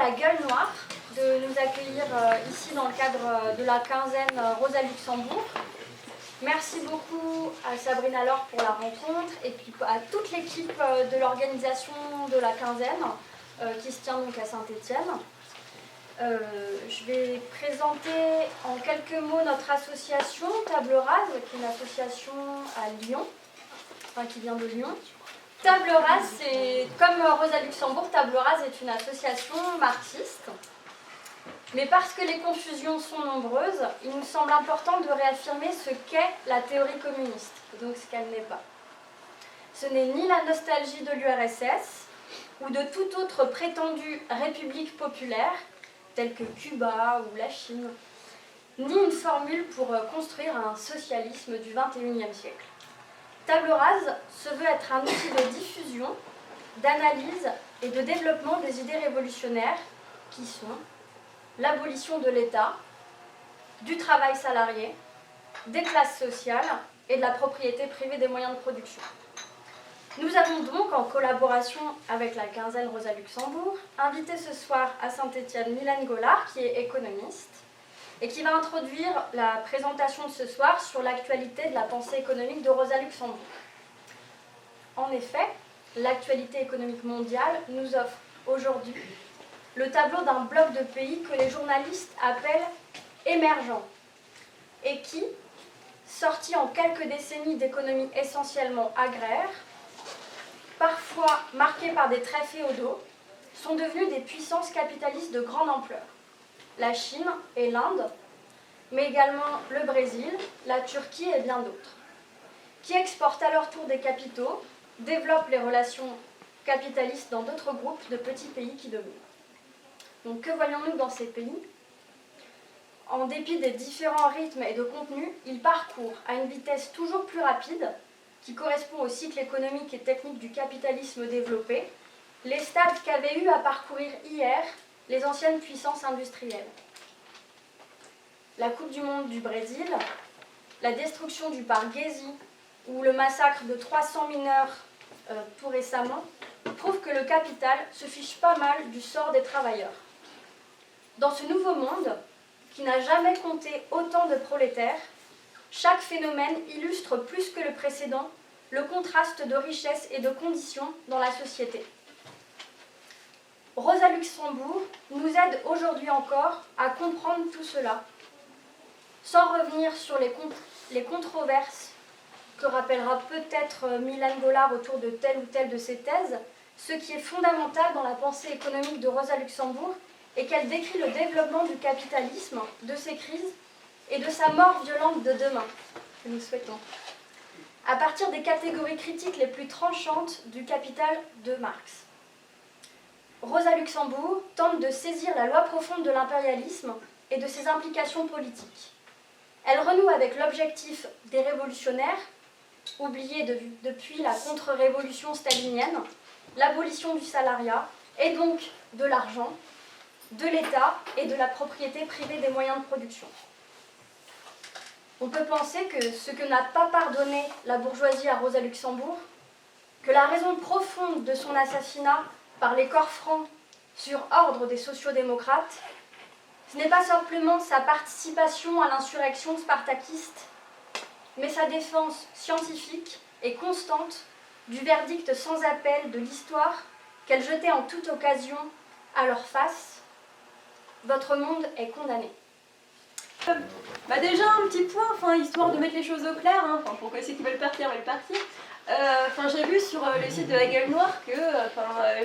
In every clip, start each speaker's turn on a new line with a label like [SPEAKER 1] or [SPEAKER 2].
[SPEAKER 1] la gueule noire de nous accueillir ici dans le cadre de la quinzaine Rosa Luxembourg. Merci beaucoup à Sabrina Laure pour la rencontre et puis à toute l'équipe de l'organisation de la quinzaine qui se tient donc à Saint-Étienne. Je vais présenter en quelques mots notre association Table Rase, qui est une association à Lyon, qui vient de Lyon. Table Rase, c'est comme Rosa Luxembourg, Table Rase est une association marxiste. Mais parce que les confusions sont nombreuses, il nous semble important de réaffirmer ce qu'est la théorie communiste, donc ce qu'elle n'est pas. Ce n'est ni la nostalgie de l'URSS ou de toute autre prétendue république populaire, telle que Cuba ou la Chine, ni une formule pour construire un socialisme du XXIe siècle. Table Rase se veut être un outil de diffusion, d'analyse et de développement des idées révolutionnaires qui sont l'abolition de l'État, du travail salarié, des classes sociales et de la propriété privée des moyens de production. Nous avons donc, en collaboration avec la quinzaine Rosa Luxembourg, invité ce soir à Saint-Étienne Mylène Gollard, qui est économiste, et qui va introduire la présentation de ce soir sur l'actualité de la pensée économique de Rosa Luxembourg. En effet, l'actualité économique mondiale nous offre aujourd'hui le tableau d'un bloc de pays que les journalistes appellent émergents et qui, sortis en quelques décennies d'économies essentiellement agraires, parfois marqués par des traits féodaux, sont devenus des puissances capitalistes de grande ampleur. La Chine et l'Inde, mais également le Brésil, la Turquie et bien d'autres, qui exportent à leur tour des capitaux, développent les relations capitalistes dans d'autres groupes de petits pays qui dominent. Donc que voyons-nous dans ces pays ? En dépit des différents rythmes et de contenus, ils parcourent à une vitesse toujours plus rapide, qui correspond au cycle économique et technique du capitalisme développé, les stades qu'avaient eu à parcourir hier les anciennes puissances industrielles. La Coupe du Monde du Brésil, la destruction du parc Gezi ou le massacre de 300 mineurs tout récemment prouvent que le capital se fiche pas mal du sort des travailleurs. Dans ce nouveau monde, qui n'a jamais compté autant de prolétaires, chaque phénomène illustre plus que le précédent le contraste de richesse et de conditions dans la société. Rosa Luxembourg nous aide aujourd'hui encore à comprendre tout cela, sans revenir sur les controverses que rappellera peut-être Mylène Gollard autour de telle ou telle de ses thèses. Ce qui est fondamental dans la pensée économique de Rosa Luxembourg est qu'elle décrit le développement du capitalisme, de ses crises et de sa mort violente de demain, que nous souhaitons, à partir des catégories critiques les plus tranchantes du capital de Marx. Rosa Luxembourg tente de saisir la loi profonde de l'impérialisme et de ses implications politiques. Elle renoue avec l'objectif des révolutionnaires, oublié depuis la contre-révolution stalinienne, l'abolition du salariat et donc de l'argent, de l'État et de la propriété privée des moyens de production. On peut penser que ce que n'a pas pardonné la bourgeoisie à Rosa Luxembourg, que la raison profonde de son assassinat par les corps francs sur ordre des sociodémocrates, ce n'est pas simplement sa participation à l'insurrection spartakiste, mais sa défense scientifique et constante du verdict sans appel de l'histoire qu'elle jetait en toute occasion à leur face. Votre monde est condamné.
[SPEAKER 2] Déjà un petit point, histoire de mettre les choses au clair, pour que ceux qui veulent partir veulent partir. J'ai vu sur le site de la Gueule Noire que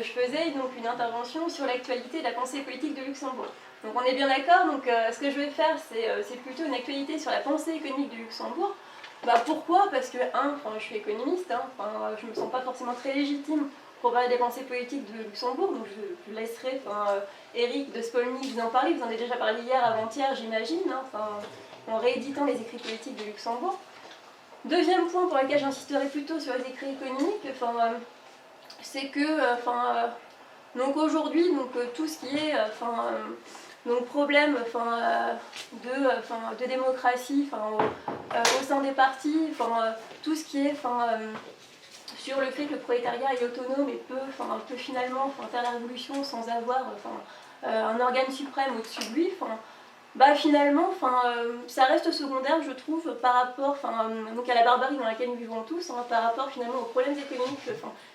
[SPEAKER 2] je faisais donc une intervention sur l'actualité de la pensée politique de Luxembourg. Donc on est bien d'accord, donc ce que je vais faire c'est plutôt une actualité sur la pensée économique de Luxembourg. Pourquoi ? Parce que je suis économiste, je me sens pas forcément très légitime pour parler des pensées politiques de Luxembourg, donc je laisserai Eric de Spolny vous en parler, vous en avez déjà parlé hier, avant-hier j'imagine, en rééditant les écrits politiques de Luxembourg. Deuxième point pour lequel j'insisterai plutôt sur les écrits économiques, c'est que donc aujourd'hui tout ce qui est donc problème de démocratie au sein des partis, tout ce qui est sur le fait que le prolétariat est autonome et peut finalement faire la révolution sans avoir un organe suprême au-dessus de lui, bah finalement, ça reste secondaire, je trouve, par rapport donc à la barbarie dans laquelle nous vivons tous, par rapport finalement aux problèmes économiques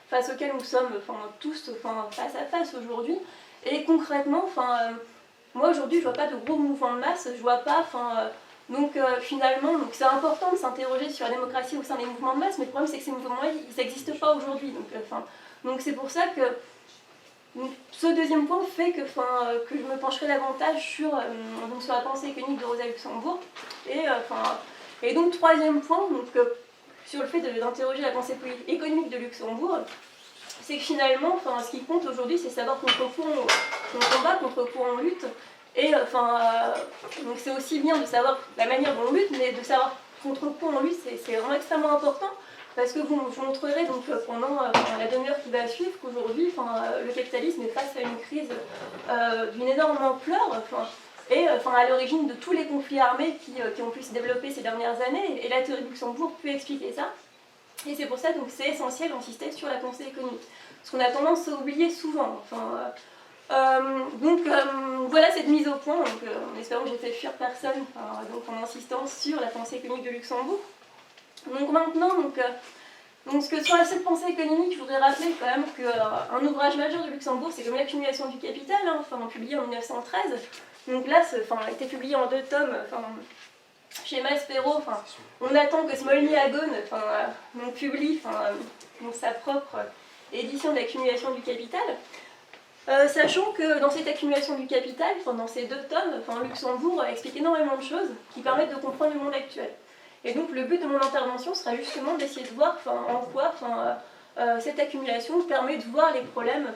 [SPEAKER 2] face auxquels nous sommes tous face à face aujourd'hui. Et concrètement, moi aujourd'hui, je vois pas de gros mouvements de masse, je vois pas. Finalement, c'est important de s'interroger sur la démocratie au sein des mouvements de masse, mais le problème c'est que ces mouvements-là, ils n'existent pas aujourd'hui. Donc c'est pour ça que ce deuxième point fait que je me pencherai davantage sur la pensée économique de Rosa Luxembourg. Et donc troisième point, sur le fait d'interroger la pensée économique de Luxembourg, c'est que finalement, ce qui compte aujourd'hui, c'est savoir contre quoi on combat, contre quoi on lutte. Et donc c'est aussi bien de savoir la manière dont on lutte, mais de savoir contre quoi on lutte, c'est vraiment extrêmement important. Parce que je vous montrerai donc, pendant la demi-heure qui va suivre qu'aujourd'hui, le capitalisme est face à une crise d'une énorme ampleur, et à l'origine de tous les conflits armés qui ont pu se développer ces dernières années, et la théorie de Luxembourg peut expliquer ça. Et c'est pour ça que c'est essentiel d'insister sur la pensée économique, ce qu'on a tendance à oublier souvent. Voilà cette mise au point, en espérant que j'ai fait fuir personne en insistant sur la pensée économique de Luxembourg. Donc maintenant, ce que sur cette pensée économique, je voudrais rappeler quand même qu'un ouvrage majeur de Luxembourg, c'est comme l'accumulation du capital, publié en 1913. Donc là, a été publié en 2 tomes chez Maspero. On attend que Smolny-Agone publie sa propre édition de l'accumulation du capital. Sachant que dans cette accumulation du capital, dans ces 2 tomes, Luxembourg explique énormément de choses qui permettent de comprendre le monde actuel. Et donc le but de mon intervention sera justement d'essayer de voir en quoi cette accumulation permet de voir les problèmes,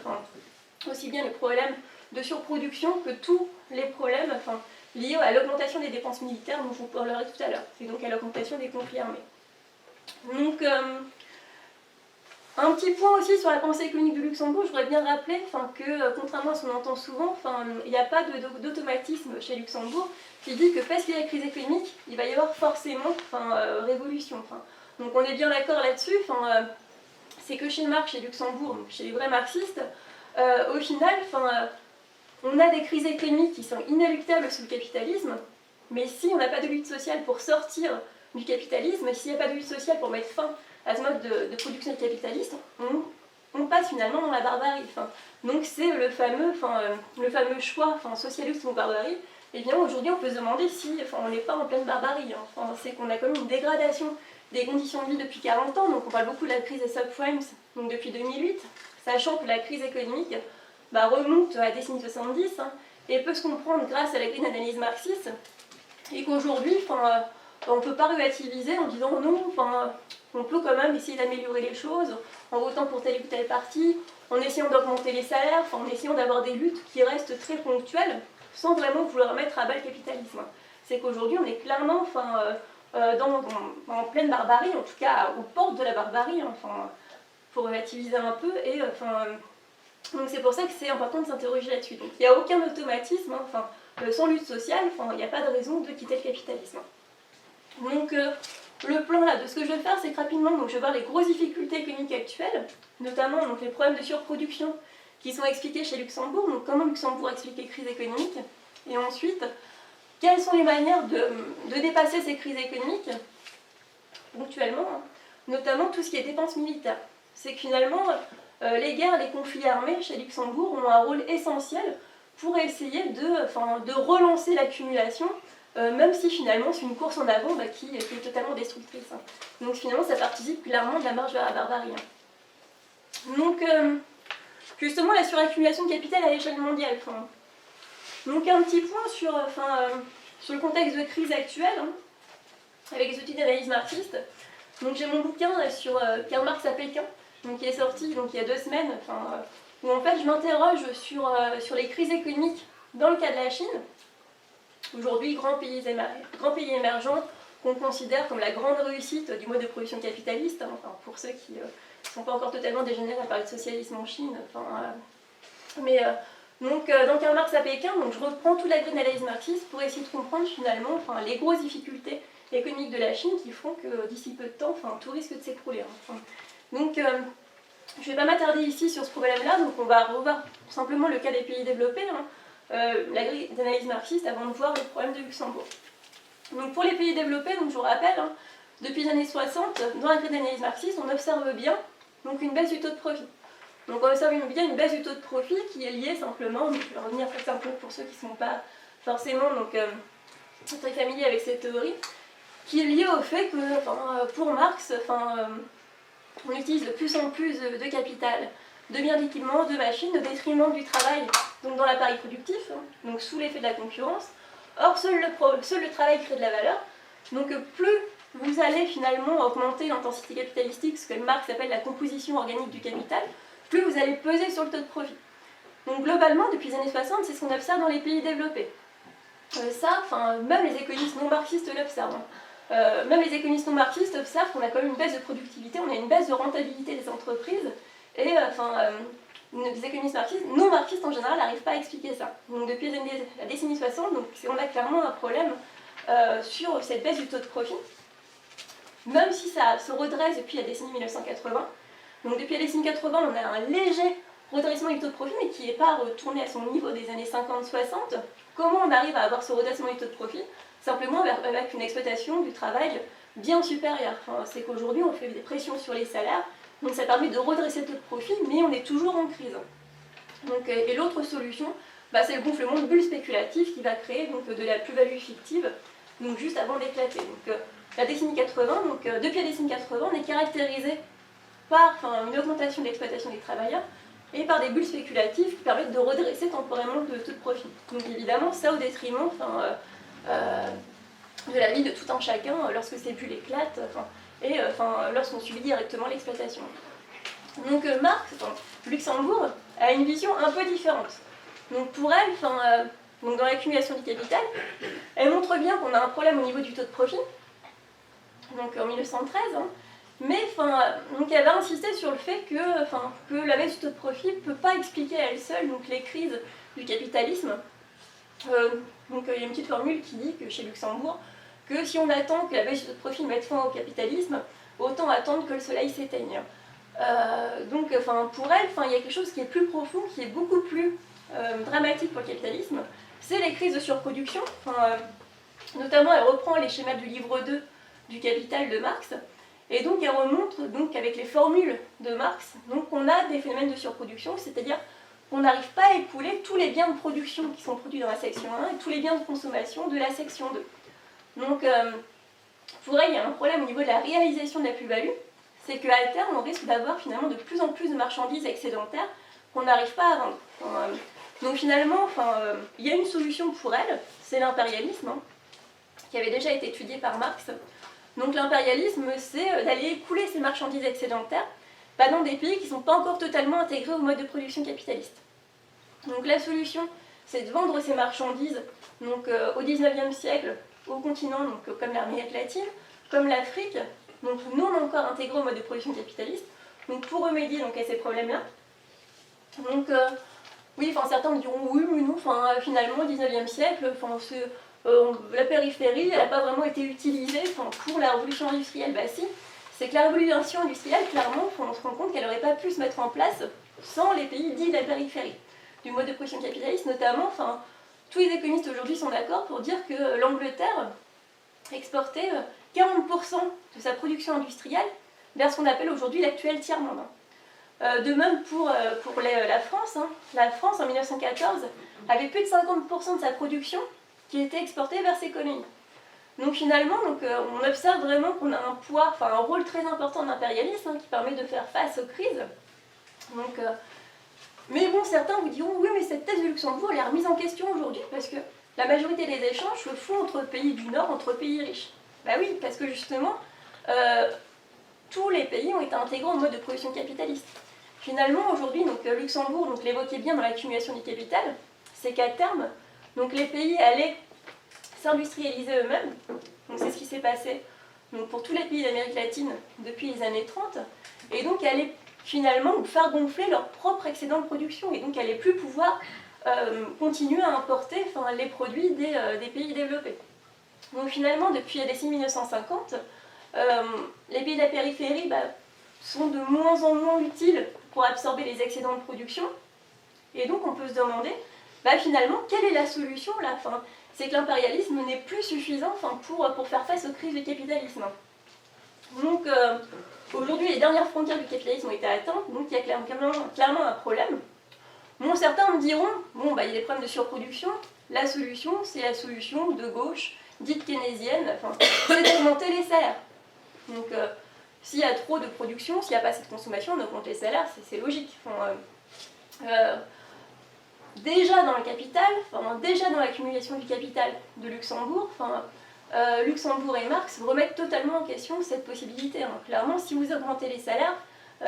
[SPEAKER 2] aussi bien les problèmes de surproduction que tous les problèmes liés à l'augmentation des dépenses militaires dont je vous parlerai tout à l'heure, et donc à l'augmentation des conflits armés. Donc un petit point aussi sur la pensée économique de Luxembourg, je voudrais bien rappeler que, contrairement à ce qu'on entend souvent, il n'y a pas d'automatisme chez Luxembourg qui dit que parce qu'il y a la crise économique, il va y avoir forcément révolution. Donc on est bien d'accord là-dessus, c'est que chez Marx, chez Luxembourg, donc chez les vrais marxistes, au final, on a des crises économiques qui sont inéluctables sous le capitalisme, mais si on n'a pas de lutte sociale pour sortir du capitalisme, s'il n'y a pas de lutte sociale pour mettre fin à ce mode de production capitaliste, on passe finalement dans la barbarie. Donc c'est le fameux choix socialiste ou barbarie. Et bien aujourd'hui on peut se demander si on n'est pas en pleine barbarie. C'est qu'on a quand même une dégradation des conditions de vie depuis 40 ans. Donc on parle beaucoup de la crise des subprimes depuis 2008, sachant que la crise économique remonte à la décennie 70 et peut se comprendre grâce à la grille d'analyse marxiste, et qu'aujourd'hui on ne peut pas relativiser en disant non, on peut quand même essayer d'améliorer les choses en votant pour tel ou tel parti, en essayant d'augmenter les salaires, en essayant d'avoir des luttes qui restent très ponctuelles, sans vraiment vouloir mettre à bas le capitalisme. C'est qu'aujourd'hui on est clairement en pleine barbarie, en tout cas aux portes de la barbarie, pour relativiser un peu, et donc c'est pour ça que c'est important de s'interroger là-dessus. Donc il n'y a aucun automatisme, sans lutte sociale, il n'y a pas de raison de quitter le capitalisme. Donc le plan là, de ce que je vais faire, c'est que rapidement, je vais voir les grosses difficultés économiques actuelles, notamment les problèmes de surproduction qui sont expliqués chez Luxembourg, donc comment Luxembourg explique les crises économiques, et ensuite, quelles sont les manières de dépasser ces crises économiques, ponctuellement, notamment tout ce qui est dépenses militaires. C'est que finalement, les guerres, les conflits armés chez Luxembourg ont un rôle essentiel pour essayer de relancer l'accumulation, même si finalement c'est une course en avant qui est totalement destructrice. Donc finalement ça participe clairement de la marche vers la barbarie. Donc justement la suraccumulation de capital à l'échelle mondiale. Donc un petit point sur le contexte de crise actuelle, avec les outils d'analyse marxiste. Donc j'ai mon bouquin sur Karl Marx à Pékin, qui est sorti il y a 2 semaines, où en fait je m'interroge sur les crises économiques dans le cas de la Chine. Aujourd'hui, grand pays émergent qu'on considère comme la grande réussite du mode de production capitaliste, pour ceux qui ne sont pas encore totalement dégénérés à parler de socialisme en Chine. Donc dans Karl Marx à Pékin, je reprends toute la grille d'analyse marxiste pour essayer de comprendre finalement les grosses difficultés économiques de la Chine qui font que d'ici peu de temps, tout risque de s'écrouler. Donc je ne vais pas m'attarder ici sur ce problème-là, donc on va revoir simplement le cas des pays développés. la grille d'analyse marxiste avant de voir le problème de Luxembourg. Donc pour les pays développés, donc je vous rappelle, hein, depuis les années 60, dans la grille d'analyse marxiste, on observe bien donc, une baisse du taux de profit. Donc on observe bien une baisse du taux de profit qui est liée simplement, donc je vais revenir un peu pour ceux qui ne sont pas forcément très familiers avec cette théorie, qui est liée au fait que pour Marx, on utilise de plus en plus de capital, de biens d'équipement, de machines, au détriment du travail, donc dans l'appareil productif, hein, donc sous l'effet de la concurrence. Or, seul le travail crée de la valeur. Donc, plus vous allez finalement augmenter l'intensité capitalistique, ce que Marx appelle la composition organique du capital, plus vous allez peser sur le taux de profit. Donc, globalement, depuis les années 60, c'est ce qu'on observe dans les pays développés. Même les économistes non marxistes l'observent. Même les économistes non marxistes observent qu'on a quand même une baisse de productivité, on a une baisse de rentabilité des entreprises, et les économistes non marxistes en général n'arrivent pas à expliquer ça. Donc depuis la décennie 60, donc, on a clairement un problème sur cette baisse du taux de profit, même si ça se redresse depuis la décennie 1980. Donc depuis la décennie 80, on a un léger redressement du taux de profit, mais qui n'est pas retourné à son niveau des années 50-60. Comment on arrive à avoir ce redressement du taux de profit? Simplement avec une exploitation du travail bien supérieure. C'est qu'aujourd'hui, on fait des pressions sur les salaires, donc ça permet de redresser le taux de profit, mais on est toujours en crise. Donc, et l'autre solution, c'est le gonflement de bulles spéculatives qui va créer donc, de la plus-value fictive, donc juste avant d'éclater. Donc la décennie 80, depuis la décennie 80, on est caractérisé par une augmentation de l'exploitation des travailleurs et par des bulles spéculatives qui permettent de redresser temporairement le taux de profit. Donc évidemment, ça au détriment de la vie de tout un chacun lorsque ces bulles éclatent et lorsqu'on subit directement l'exploitation. Donc Marx, Luxembourg, a une vision un peu différente. Donc pour elle, donc dans l'accumulation du capital, elle montre bien qu'on a un problème au niveau du taux de profit, donc en 1913, hein, mais donc elle va insister sur le fait que la baisse du taux de profit ne peut pas expliquer à elle seule donc, les crises du capitalisme. Donc il y a une petite formule qui dit que chez Luxembourg, que si on attend que la baisse du taux de profit mette fin au capitalisme, autant attendre que le soleil s'éteigne. Donc pour elle, il y a quelque chose qui est plus profond, qui est beaucoup plus dramatique pour le capitalisme, c'est les crises de surproduction. Notamment, elle reprend les schémas du livre 2 du Capital de Marx, et donc elle remontre avec les formules de Marx, donc on a des phénomènes de surproduction, c'est-à-dire qu'on n'arrive pas à écouler tous les biens de production qui sont produits dans la section 1 et tous les biens de consommation de la section 2. Donc pour elle, il y a un problème au niveau de la réalisation de la plus-value, c'est qu'à terme, on risque d'avoir finalement de plus en plus de marchandises excédentaires qu'on n'arrive pas à vendre. Donc finalement, il y a une solution pour elle, c'est l'impérialisme, hein, qui avait déjà été étudié par Marx. Donc l'impérialisme, c'est d'aller écouler ces marchandises excédentaires dans des pays qui ne sont pas encore totalement intégrés au mode de production capitaliste. Donc la solution, c'est de vendre ces marchandises au XIXe siècle, au continent, comme l'Amérique latine, comme l'Afrique, donc non encore intégrés au mode de production capitaliste, donc pour remédier à ces problèmes-là. Donc oui, certains me diront oui, mais non, finalement au XIXe siècle, la périphérie, elle n'a pas vraiment été utilisée pour la révolution industrielle. Si, c'est que la révolution industrielle, clairement, on se rend compte qu'elle n'aurait pas pu se mettre en place sans les pays dits de la périphérie, du mode de production capitaliste, notamment, tous les économistes aujourd'hui sont d'accord pour dire que l'Angleterre exportait 40% de sa production industrielle vers ce qu'on appelle aujourd'hui l'actuel tiers-monde. De même pour la France. La France, en 1914, avait plus de 50% de sa production qui était exportée vers ses colonies. Donc finalement, on observe vraiment qu'on a un poids, un rôle très important de l'impérialisme qui permet de faire face aux crises. Mais bon, certains vous diront, oui, mais cette thèse de Luxembourg, elle est remise en question aujourd'hui parce que la majorité des échanges se font entre pays du Nord, entre pays riches. Oui, parce que justement, tous les pays ont été intégrés au mode de production capitaliste. Finalement, aujourd'hui, Luxembourg l'évoquait bien dans l'accumulation du capital, c'est qu'à terme, les pays allaient s'industrialiser eux-mêmes. C'est ce qui s'est passé pour tous les pays d'Amérique latine depuis les années 30, et donc allaient finalement faire gonfler leur propre excédent de production, et donc allaient plus pouvoir continuer à importer les produits des pays développés. Donc finalement, depuis la décennie 1950, les pays de la périphérie sont de moins en moins utiles pour absorber les excédents de production, et donc on peut se demander bah finalement, quelle est la solution là? C'est que l'impérialisme n'est plus suffisant pour faire face aux crises du capitalisme. Donc aujourd'hui, les dernières frontières du capitalisme ont été atteintes, donc il y a clairement un problème. Bon, certains me diront, bon, bah, il y a des problèmes de surproduction, la solution, c'est la solution de gauche, dite keynésienne, c'est d'augmenter les salaires. Donc s'il y a trop de production, s'il n'y a pas assez de consommation, on augmente les salaires, c'est logique. Déjà dans le capital, déjà dans l'accumulation du capital de Luxembourg, Luxembourg et Marx remettent totalement en question cette possibilité. Clairement, si vous augmentez les salaires,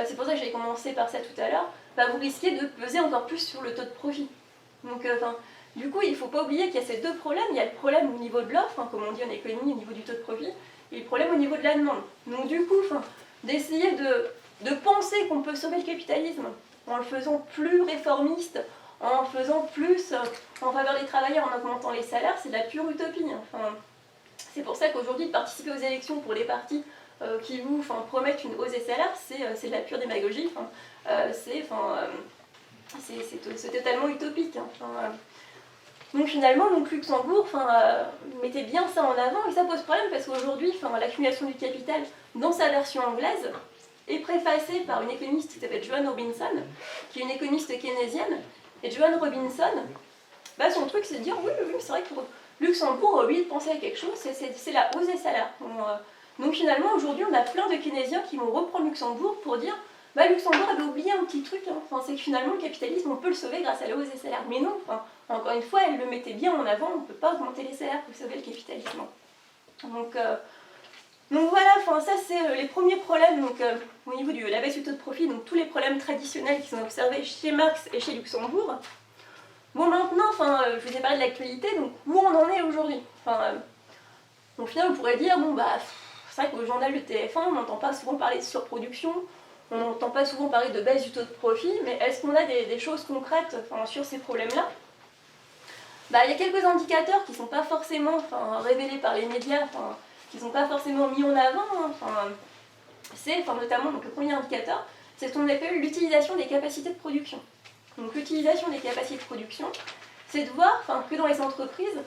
[SPEAKER 2] c'est pour ça que j'ai commencé par ça tout à l'heure, vous risquez de peser encore plus sur le taux de profit. Donc, du coup, il ne faut pas oublier qu'il y a ces deux problèmes. Il y a le problème au niveau de l'offre, comme on dit en économie, au niveau du taux de profit, et le problème au niveau de la demande. Donc du coup, d'essayer de penser qu'on peut sauver le capitalisme en le faisant plus réformiste, en faisant plus en faveur des travailleurs, en augmentant les salaires, c'est de la pure utopie. C'est pour ça qu'aujourd'hui, de participer aux élections pour les partis qui vous promettent une hausse des salaires, c'est de la pure démagogie. C'est totalement utopique. Donc finalement, Luxembourg mettait bien ça en avant, et ça pose problème parce qu'aujourd'hui, l'accumulation du capital, dans sa version anglaise, est préfacée par une économiste qui s'appelle Joan Robinson, qui est une économiste keynésienne. Et Joan Robinson, son truc c'est de dire oui, c'est vrai que pour Luxembourg, lui, il pensait à quelque chose, c'est la hausse des salaires. Donc finalement, aujourd'hui, on a plein de keynésiens qui vont reprendre Luxembourg pour dire Luxembourg avait oublié un petit truc, c'est que finalement le capitalisme on peut le sauver grâce à la hausse des salaires. Mais non, encore une fois, elle le mettait bien en avant, on ne peut pas augmenter les salaires pour sauver le capitalisme. Donc voilà, ça c'est les premiers problèmes au niveau de la baisse du taux de profit, donc tous les problèmes traditionnels qui sont observés chez Marx et chez Luxembourg. Bon maintenant, je vous ai parlé de l'actualité, donc où on en est aujourd'hui. Au final on pourrait dire, c'est vrai qu'au journal de TF1 on n'entend pas souvent parler de surproduction, on n'entend pas souvent parler de baisse du taux de profit, mais est-ce qu'on a des choses concrètes sur ces problèmes-là? Il y a quelques indicateurs qui ne sont pas forcément révélés par les médias, qui ne sont pas forcément mis en avant. C'est notamment le premier indicateur, c'est ce qu'on appelle l'utilisation des capacités de production. Donc l'utilisation des capacités de production, c'est de voir que dans les entreprises,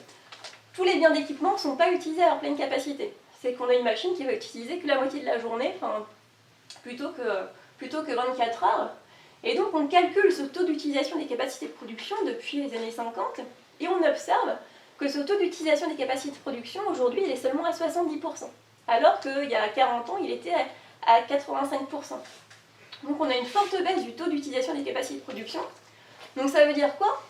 [SPEAKER 2] tous les biens d'équipement ne sont pas utilisés à leur pleine capacité. C'est qu'on a une machine qui va utiliser que la moitié de la journée, plutôt que 24 heures. Et donc on calcule ce taux d'utilisation des capacités de production depuis les années 50, et on observe que ce taux d'utilisation des capacités de production, aujourd'hui, il est seulement à 70%, alors qu'il y a 40 ans, il était à 85%. Donc on a une forte baisse du taux d'utilisation des capacités de production. Donc ça veut dire quoi?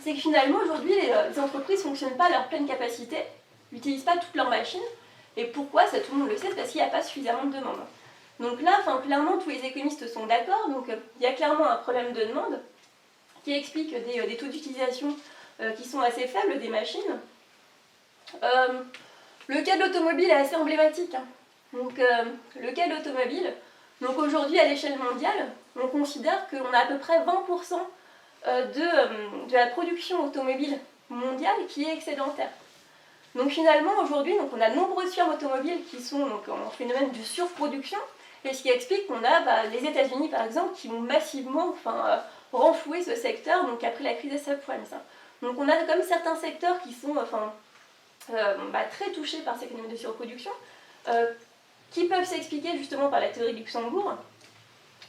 [SPEAKER 2] C'est que finalement, aujourd'hui, les entreprises ne fonctionnent pas à leur pleine capacité, n'utilisent pas toutes leurs machines. Et pourquoi? Ça, tout le monde le sait, c'est parce qu'il n'y a pas suffisamment de demande. Donc là, clairement, tous les économistes sont d'accord. Donc il y a clairement un problème de demande qui explique des taux d'utilisation qui sont assez faibles des machines. Le cas de l'automobile est assez emblématique. Donc le cas de l'automobile, aujourd'hui à l'échelle mondiale, on considère qu'on a à peu près 20% de la production automobile mondiale qui est excédentaire. Donc finalement aujourd'hui, on a de nombreuses firmes automobiles qui sont en phénomène de surproduction, et ce qui explique qu'on a les États-Unis par exemple qui vont massivement renflouer ce secteur après la crise des subprimes. Donc on a comme certains secteurs qui sont très touchés par ces phénomènes de surproduction, qui peuvent s'expliquer justement par la théorie de Luxembourg.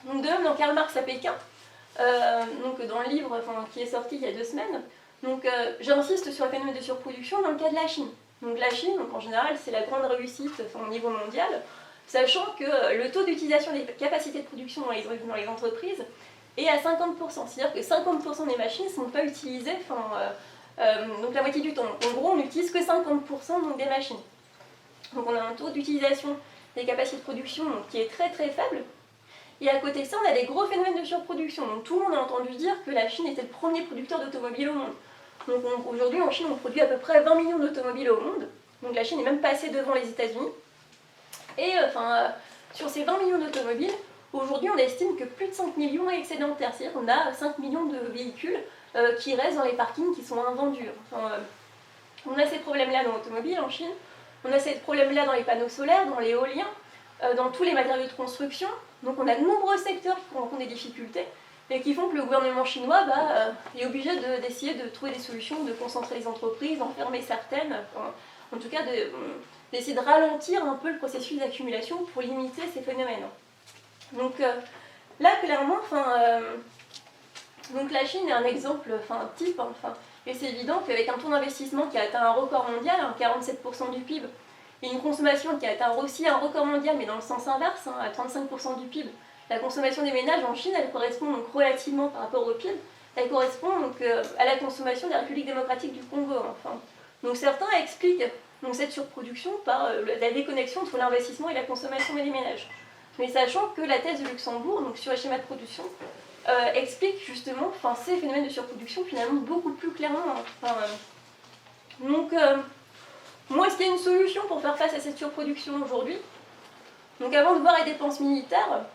[SPEAKER 2] Donc de même dans Karl Marx à Pékin, dans le livre qui est sorti il y a 2 semaines, j'insiste sur le phénomène de surproduction dans le cas de la Chine. Donc la Chine, en général, c'est la grande réussite au niveau mondial, sachant que le taux d'utilisation des capacités de production dans les entreprises est à 50%. C'est-à-dire que 50% des machines ne sont pas utilisées donc la moitié du temps. En gros, on n'utilise que 50% des machines. Donc on a un taux d'utilisation des capacités de production qui est très très faible. Et à côté de ça, on a des gros phénomènes de surproduction. Donc tout le monde a entendu dire que la Chine était le premier producteur d'automobiles au monde. Donc aujourd'hui, en Chine, on produit à peu près 20 millions d'automobiles au monde. Donc la Chine est même passée devant les États-Unis. Et sur ces 20 millions d'automobiles, aujourd'hui, on estime que plus de 5 millions est excédentaire. C'est-à-dire qu'on a 5 millions de véhicules qui restent dans les parkings qui sont invendus. On a ces problèmes-là dans l'automobile en Chine. On a ces problèmes-là dans les panneaux solaires, dans l'éolien, dans tous les matériaux de construction. Donc on a de nombreux secteurs qui rencontrent des difficultés. et qui font que le gouvernement chinois est obligé d'essayer de trouver des solutions, de concentrer les entreprises, d'enfermer certaines, en tout cas d'essayer de ralentir un peu le processus d'accumulation pour limiter ces phénomènes. Donc là, clairement, donc la Chine est un exemple type, et c'est évident qu'avec un taux d'investissement qui a atteint un record mondial, 47% du PIB, et une consommation qui a atteint aussi un record mondial, mais dans le sens inverse, à 35% du PIB, la consommation des ménages en Chine, elle correspond donc relativement par rapport au PIB, elle correspond donc à la consommation de la République démocratique du Congo. Donc certains expliquent donc cette surproduction par la déconnexion entre l'investissement et la consommation des ménages. Mais sachant que la thèse de Luxembourg, donc sur les schémas de production, explique justement ces phénomènes de surproduction finalement beaucoup plus clairement. Donc, est-ce qu'il y a une solution pour faire face à cette surproduction aujourd'hui? Donc avant de voir les dépenses militaires,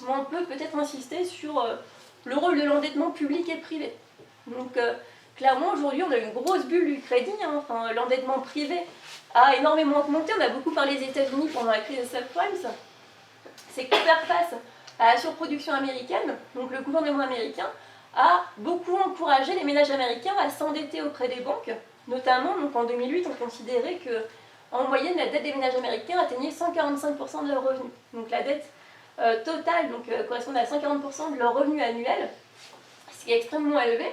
[SPEAKER 2] on peut peut-être insister sur le rôle de l'endettement public et privé. Donc clairement aujourd'hui on a une grosse bulle du crédit, l'endettement privé a énormément augmenté, on a beaucoup parlé des États-Unis pendant la crise des subprimes. C'est que pour faire face à la surproduction américaine, donc le gouvernement américain a beaucoup encouragé les ménages américains à s'endetter auprès des banques, notamment donc en 2008 on considérait que en moyenne la dette des ménages américains atteignait 145% de leurs revenus. Donc la dette totale correspondait à 140% de leurs revenus annuels, ce qui est extrêmement élevé,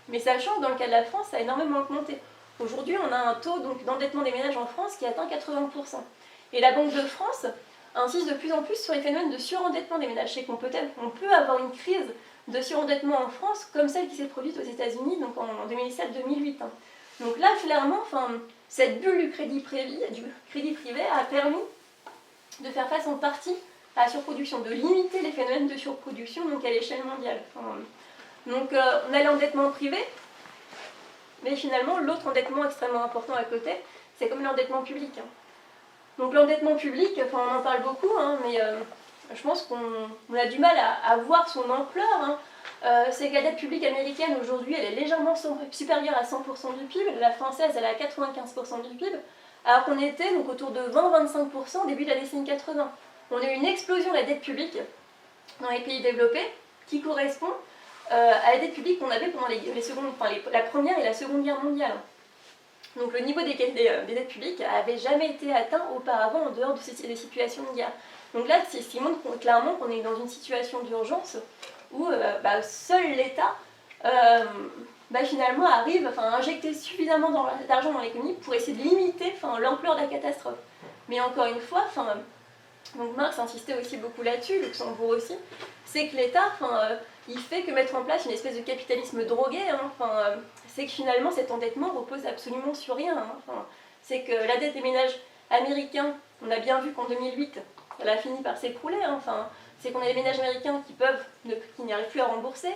[SPEAKER 2] mais sachant que dans le cas de la France ça a énormément augmenté. Aujourd'hui on a un taux d'endettement des ménages en France qui atteint 80%. Et la Banque de France insiste de plus en plus sur les phénomènes de surendettement des ménages. C'est qu'on peut avoir une crise de surendettement en France comme celle qui s'est produite aux États-Unis donc en 2007-2008. Donc là, clairement, cette bulle du crédit privé a permis de faire face en partie à la surproduction, de limiter les phénomènes de surproduction donc à l'échelle mondiale. Donc on a l'endettement privé, mais finalement l'autre endettement extrêmement important à côté, c'est comme l'endettement public. Donc l'endettement public, on en parle beaucoup, mais je pense qu'on a du mal à voir son ampleur. C'est que la dette publique américaine aujourd'hui, elle est légèrement supérieure à 100% du PIB, la française elle est à 95% du PIB, alors qu'on était donc autour de 20-25% au début de la décennie 80. On a eu une explosion de la dette publique dans les pays développés qui correspond à la dette publique qu'on avait pendant la Première et la Seconde Guerre mondiale. Donc le niveau des dettes publiques n'avait jamais été atteint auparavant en dehors des situations de guerre. Donc là, c'est ce qui montre clairement qu'on est dans une situation d'urgence où seul l'État finalement arrive à injecter suffisamment d'argent dans l'économie pour essayer de limiter l'ampleur de la catastrophe. Mais encore une fois, donc Marx insistait aussi beaucoup là-dessus, Luxembourg aussi, c'est que l'État, il fait que mettre en place une espèce de capitalisme drogué, c'est que finalement cet endettement repose absolument sur rien. C'est que la dette des ménages américains, on a bien vu qu'en 2008, elle a fini par s'écrouler, c'est qu'on a des ménages américains qui n'y arrivent plus à rembourser.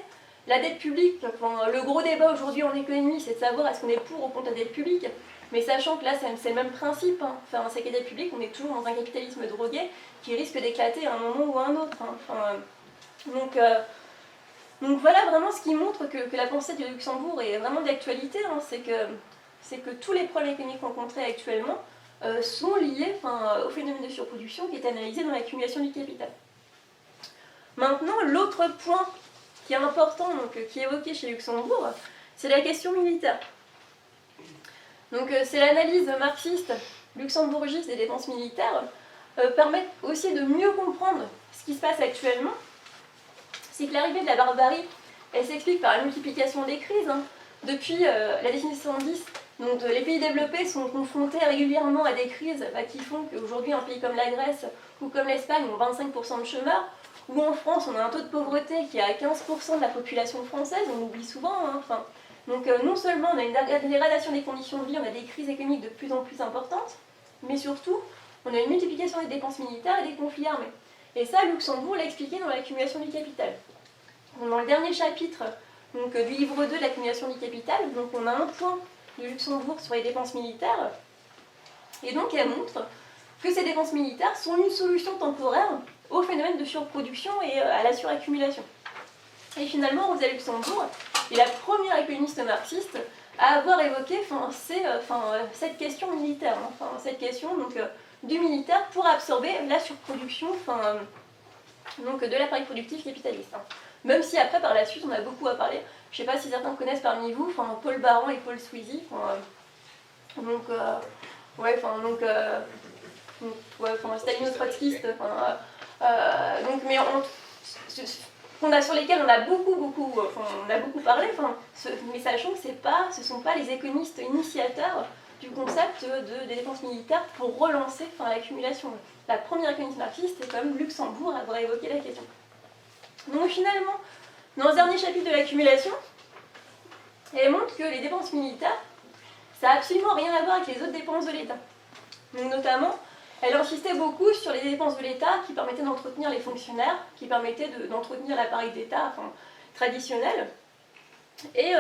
[SPEAKER 2] La dette publique, le gros débat aujourd'hui en économie, c'est de savoir est-ce qu'on est pour ou contre la dette publique, mais sachant que là c'est le même principe, c'est que la dette publique, on est toujours dans un capitalisme drogué qui risque d'éclater à un moment ou à un autre. Donc voilà vraiment ce qui montre que la pensée du Luxembourg est vraiment d'actualité, c'est que tous les problèmes économiques rencontrés actuellement sont liés au phénomène de surproduction qui est analysé dans l'accumulation du capital. Maintenant, l'autre point qui est important, qui est évoqué chez Luxembourg, c'est la question militaire. Donc c'est l'analyse marxiste luxembourgiste des dépenses militaires permet aussi de mieux comprendre ce qui se passe actuellement. C'est que l'arrivée de la barbarie, elle s'explique par la multiplication des crises. Depuis la décennie 70, donc, les pays développés sont confrontés régulièrement à des crises qui font qu'aujourd'hui un pays comme la Grèce ou comme l'Espagne ont 25% de chômeurs, ou en France on a un taux de pauvreté qui est à 15% de la population française, on l'oublie souvent. Donc non seulement on a une dégradation des conditions de vie, on a des crises économiques de plus en plus importantes, mais surtout on a une multiplication des dépenses militaires et des conflits armés. Et ça, Luxembourg l'a expliqué dans l'accumulation du capital. Dans le dernier chapitre du livre 2 de l'accumulation du capital, donc on a un point de Luxembourg sur les dépenses militaires, et donc elle montre que ces dépenses militaires sont une solution temporaire au phénomène de surproduction et à la suraccumulation. Et finalement, Rosa Luxembourg est la première économiste marxiste à avoir évoqué cette question militaire, cette question du militaire pour absorber la surproduction de l'appareil productif capitaliste. même si après par la suite on a beaucoup à parler. Je sais pas si certains connaissent parmi vous, Paul Baran et Paul Sweezy. Stalino-trotskiste. Sur lesquels on a beaucoup parlé, mais sachant que ce ne sont pas les économistes initiateurs du concept des dépenses militaires pour relancer l'accumulation. La première économiste marxiste, c'est comme Luxembourg a évoqué la question. Donc finalement, dans ce dernier chapitre de l'accumulation, elle montre que les dépenses militaires, ça n'a absolument rien à voir avec les autres dépenses de l'État. Donc notamment, elle insistait beaucoup sur les dépenses de l'État qui permettaient d'entretenir les fonctionnaires, qui permettaient d'entretenir l'appareil d'État traditionnel. Et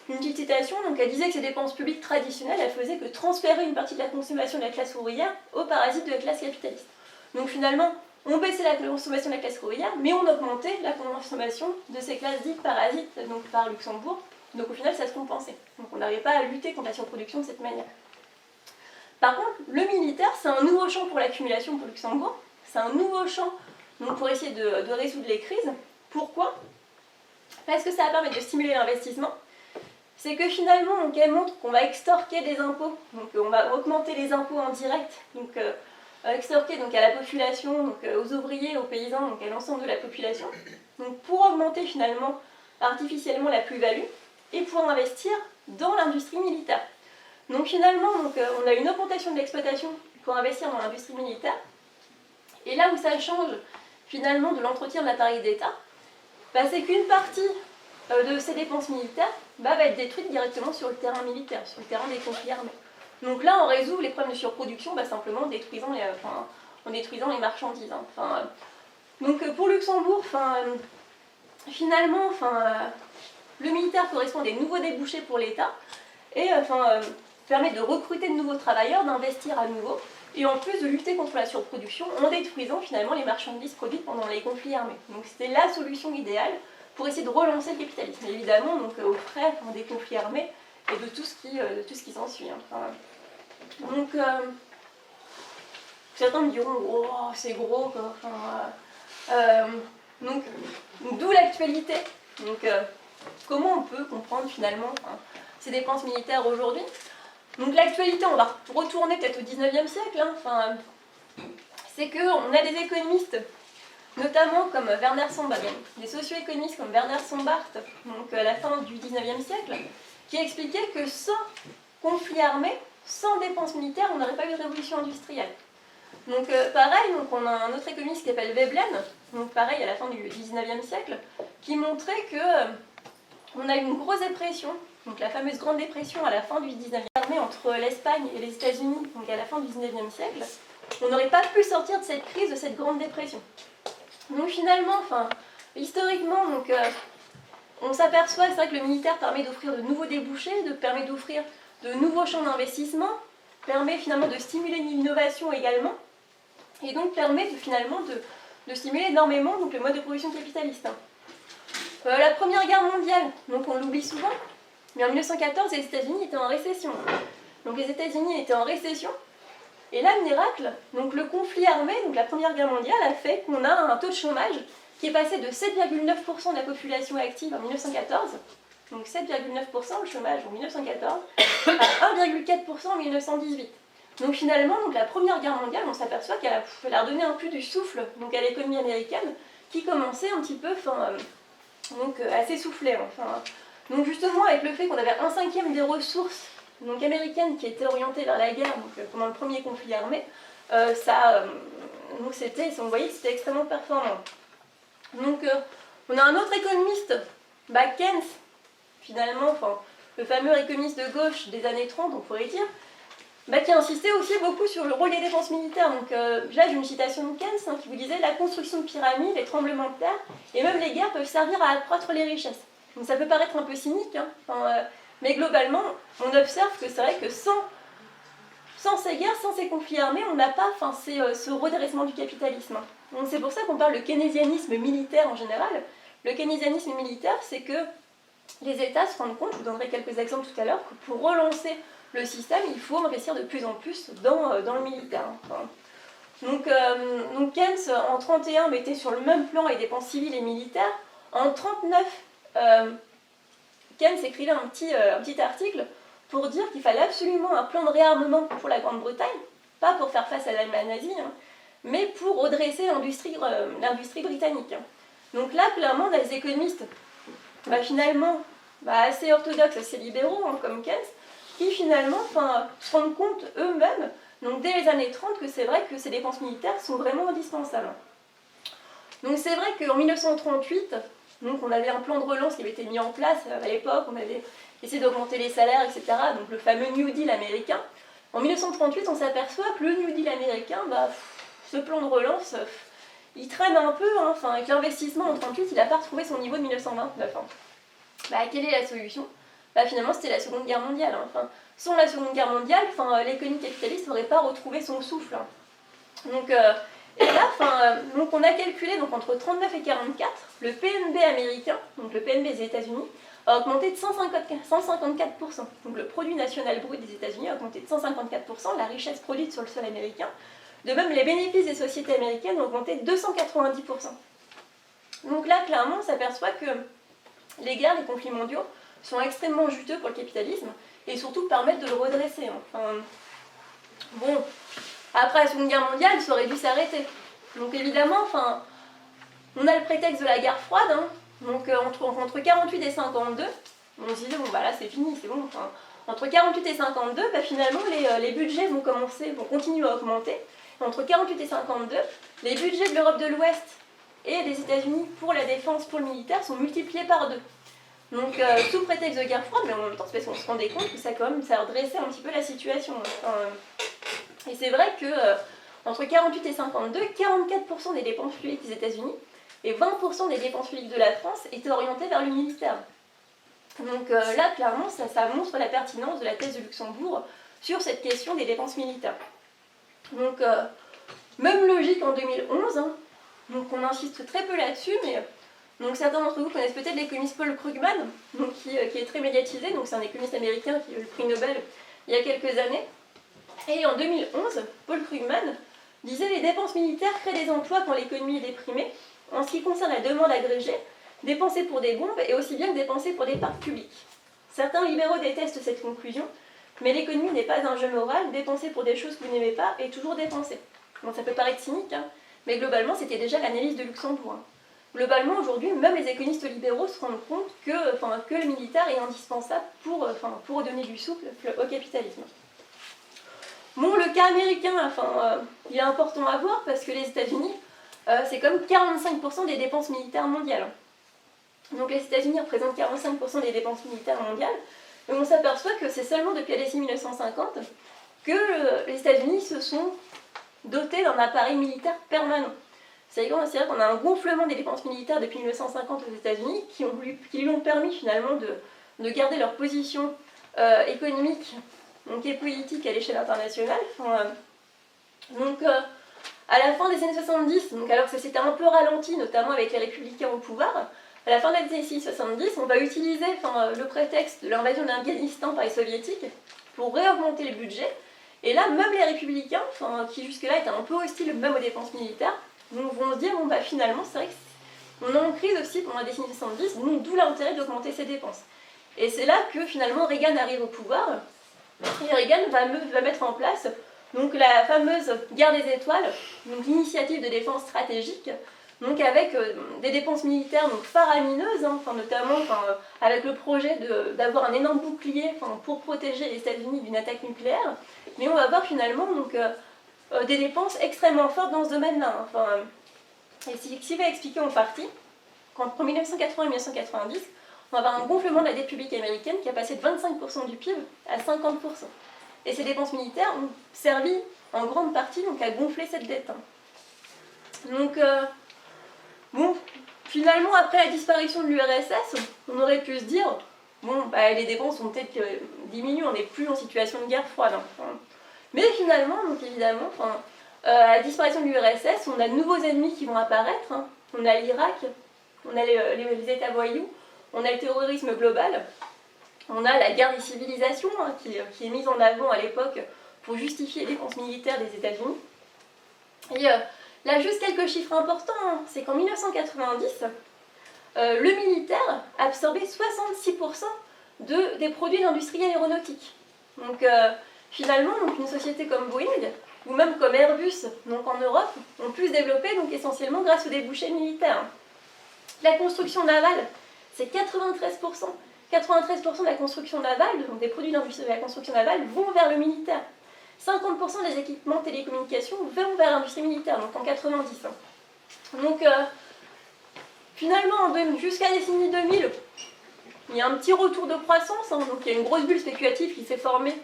[SPEAKER 2] une petite citation, donc elle disait que ces dépenses publiques traditionnelles, elles faisaient que transférer une partie de la consommation de la classe ouvrière aux parasites de la classe capitaliste. Donc finalement, on baissait la consommation de la classe ouvrière, mais on augmentait la consommation de ces classes dites parasites, donc par Luxembourg. Donc au final, ça se compensait. Donc on n'arrivait pas à lutter contre la surproduction de cette manière. Par contre, le militaire, c'est un nouveau champ pour l'accumulation pour Luxembourg. C'est un nouveau champ donc, pour essayer de résoudre les crises. Pourquoi? Parce que ça va permettre de stimuler l'investissement. C'est que finalement, donc, elle montre qu'on va extorquer des impôts. Donc on va augmenter les impôts en direct. Donc extorquer donc, à la population, donc, aux ouvriers, aux paysans, donc à l'ensemble de la population. Donc pour augmenter finalement artificiellement la plus-value et pour investir dans l'industrie militaire. Donc finalement, on a une augmentation de l'exploitation pour investir dans l'industrie militaire. Et là où ça change finalement de l'entretien de l'appareil d'État, c'est qu'une partie de ces dépenses militaires va être détruite directement sur le terrain militaire, sur le terrain des conflits armés. Donc là, on résout les problèmes de surproduction simplement en détruisant les marchandises. Donc pour Luxembourg, finalement, le militaire correspond à des nouveaux débouchés pour l'État et permet de recruter de nouveaux travailleurs, d'investir à nouveau, et en plus de lutter contre la surproduction en détruisant finalement les marchandises produites pendant les conflits armés. Donc c'était la solution idéale pour essayer de relancer le capitalisme, évidemment aux frais des conflits armés et de tout ce qui s'ensuit. Certains me diront « Oh, c'est gros quoi ». D'où l'actualité. Comment on peut comprendre finalement ces dépenses militaires aujourd'hui? Donc l'actualité, on va retourner peut-être au 19e siècle. C'est qu'on a des économistes, notamment comme Werner Sombart, des socio-économistes comme Werner Sombart, donc à la fin du 19e siècle, qui expliquaient que sans conflit armé, sans dépenses militaires, on n'aurait pas eu de révolution industrielle. Donc pareil, on a un autre économiste qui s'appelle Veblen, donc pareil à la fin du 19e siècle, qui montrait que on a eu une grosse dépression, donc la fameuse Grande Dépression à la fin du 19e siècle, entre l'Espagne et les États-Unis, donc à la fin du 19e siècle, on n'aurait pas pu sortir de cette crise, de cette Grande Dépression. Donc finalement, historiquement, on s'aperçoit, c'est vrai que le militaire permet d'offrir de nouveaux débouchés, permet d'offrir de nouveaux champs d'investissement, permet finalement de stimuler l'innovation également, et donc permet finalement de stimuler énormément le mode de production capitaliste. La Première Guerre mondiale, donc on l'oublie souvent, mais en 1914, les États-Unis étaient en récession. Donc les États-Unis étaient en récession, et là, miracle, donc le conflit armé, donc la Première Guerre mondiale, a fait qu'on a un taux de chômage qui est passé de 7,9% de la population active en 1914, donc 7,9% le chômage en 1914, à 1,4% en 1918. Donc finalement, la Première Guerre mondiale, on s'aperçoit qu'elle a redonné un peu du souffle à l'économie américaine, qui commençait un petit peu à s'essouffler. Donc justement, avec le fait qu'on avait 1/5 des ressources américaines qui étaient orientées vers la guerre pendant le premier conflit armé, on voyait que c'était extrêmement performant. Donc on a un autre économiste, Keynes, finalement, le fameux économiste de gauche des années 30, on pourrait dire, qui insistait aussi beaucoup sur le rôle des dépenses militaires. Donc là, j'ai une citation de Keynes qui vous disait « La construction de pyramides, les tremblements de terre et même les guerres peuvent servir à accroître les richesses ». Donc ça peut paraître un peu cynique, mais globalement, on observe que c'est vrai que sans ces guerres, sans ces conflits armés, on n'a pas ce redressement du capitalisme. Donc c'est pour ça qu'on parle de keynésianisme militaire en général. Le keynésianisme militaire, c'est que les États se rendent compte, je vous donnerai quelques exemples tout à l'heure, que pour relancer le système, il faut investir de plus en plus dans le militaire. Donc Keynes, en 1931, mettait sur le même plan les dépenses civiles et militaires, En 1939, Keynes écrivait un petit article pour dire qu'il fallait absolument un plan de réarmement pour la Grande-Bretagne, pas pour faire face à l'Allemagne nazie, hein, mais pour redresser l'industrie britannique. Donc là, clairement, on a des économistes finalement assez orthodoxes, assez libéraux, hein, comme Keynes, qui finalement se rendent compte eux-mêmes, donc dès les années 30, que c'est vrai que ces dépenses militaires sont vraiment indispensables. Donc c'est vrai qu'en 1938, donc on avait un plan de relance qui avait été mis en place à l'époque, on avait essayé d'augmenter les salaires, etc., donc le fameux New Deal américain. En 1938, on s'aperçoit que le New Deal américain, ce plan de relance, il traîne un peu, hein, avec l'investissement en 1938, il n'a pas retrouvé son niveau de 1929. Hein. Quelle est la solution? Finalement, c'était la Seconde Guerre mondiale. Hein. Sans la Seconde Guerre mondiale, l'économie capitaliste n'aurait pas retrouvé son souffle. Hein. Donc, et là, donc on a calculé donc, entre 1939 et 1944, le PNB américain, donc le PNB des États-Unis, a augmenté de 154%. Donc le produit national brut des États-Unis a augmenté de 154%, la richesse produite sur le sol américain. De même, les bénéfices des sociétés américaines ont augmenté de 290%. Donc là, clairement, on s'aperçoit que les guerres, les conflits mondiaux sont extrêmement juteux pour le capitalisme et surtout permettent de le redresser. Bon, après la Seconde Guerre mondiale, ça aurait dû s'arrêter. Donc évidemment, on a le prétexte de la guerre froide. Hein. Donc entre 48 et 52, on se disait, bon là c'est fini, c'est bon. Entre 48 et 52, finalement les budgets vont continuer à augmenter. Et entre 48 et 52, les budgets de l'Europe de l'Ouest et des États-Unis pour la défense, pour le militaire, sont multipliés par 2. Donc sous prétexte de guerre froide, mais en même temps c'est parce qu'on se rendait compte que ça redressait un petit peu la situation. Et c'est vrai que entre 48 et 52, 44% des dépenses publiques des États-Unis et 20% des dépenses publiques de la France étaient orientées vers le militaire. Donc là, clairement, ça montre la pertinence de la thèse de Luxembourg sur cette question des dépenses militaires. Donc, même logique en 2011, hein, donc on insiste très peu là-dessus, mais donc certains d'entre vous connaissent peut-être l'économiste Paul Krugman, donc, qui est très médiatisé, donc c'est un économiste américain qui a eu le prix Nobel il y a quelques années. Et en 2011, Paul Krugman disait « Les dépenses militaires créent des emplois quand l'économie est déprimée. En ce qui concerne la demande agrégée, dépenser pour des bombes est aussi bien que dépenser pour des parcs publics. Certains libéraux détestent cette conclusion, mais l'économie n'est pas un jeu moral, dépenser pour des choses que vous n'aimez pas est toujours dépenser. » Bon, ça peut paraître cynique, hein, mais globalement, c'était déjà l'analyse de Luxembourg. Hein. Globalement, aujourd'hui, même les économistes libéraux se rendent compte que le militaire est indispensable pour donner du souffle au capitalisme. Bon, le cas américain, il est important à voir parce que les États-Unis, c'est comme 45% des dépenses militaires mondiales. Donc les États-Unis représentent 45% des dépenses militaires mondiales, et on s'aperçoit que c'est seulement depuis la décennie 1950 que les États-Unis se sont dotés d'un appareil militaire permanent. C'est-à-dire qu'on a un gonflement des dépenses militaires depuis 1950 aux États-Unis qui lui ont permis finalement de garder leur position économique et politique à l'échelle internationale. À la fin des années 70, alors que ça s'était un peu ralenti, notamment avec les républicains au pouvoir, à la fin des années 70, on va utiliser le prétexte de l'invasion d'Afghanistan par les soviétiques pour réaugmenter le budget. Et là, même les républicains, qui jusque-là étaient un peu hostiles même aux dépenses militaires, vont se dire, finalement, c'est vrai qu'on est en crise aussi pendant la décennie 70, d'où l'intérêt d'augmenter ces dépenses. Et c'est là que finalement Reagan arrive au pouvoir, et Reagan va mettre en place la fameuse guerre des étoiles, l'initiative de défense stratégique, avec des dépenses militaires faramineuses, notamment avec le projet d'avoir un énorme bouclier pour protéger les États-Unis d'une attaque nucléaire, mais on va voir finalement des dépenses extrêmement fortes dans ce domaine-là. Et ce qui va expliquer en partie qu'entre 1980 et 1990, on va avoir un gonflement de la dette publique américaine qui a passé de 25% du PIB à 50%. Et ces dépenses militaires ont servi en grande partie à gonfler cette dette. Finalement, après la disparition de l'URSS, on aurait pu se dire, les dépenses ont peut-être diminué, on n'est plus en situation de guerre froide. Mais finalement, évidemment, à la disparition de l'URSS, on a de nouveaux ennemis qui vont apparaître. On a l'Irak, on a les États voyous, on a le terrorisme global, on a la guerre des civilisations qui est mise en avant à l'époque pour justifier les dépenses militaires des États-Unis. Et là, juste quelques chiffres importants, c'est qu'en 1990, le militaire absorbait 66% des produits de l'industrie aéronautique. Donc finalement, donc, une société comme Boeing, ou même comme Airbus, donc en Europe, ont pu se développer donc, essentiellement grâce aux débouchés militaires. La construction navale, c'est 93%. 93% de la construction navale, donc des produits d'industrie de la construction navale, vont vers le militaire. 50% des équipements de télécommunications vont vers l'industrie militaire, donc en 90. Donc, finalement, jusqu'à la décennie 2000, il y a un petit retour de croissance, donc il y a une grosse bulle spéculative qui s'est formée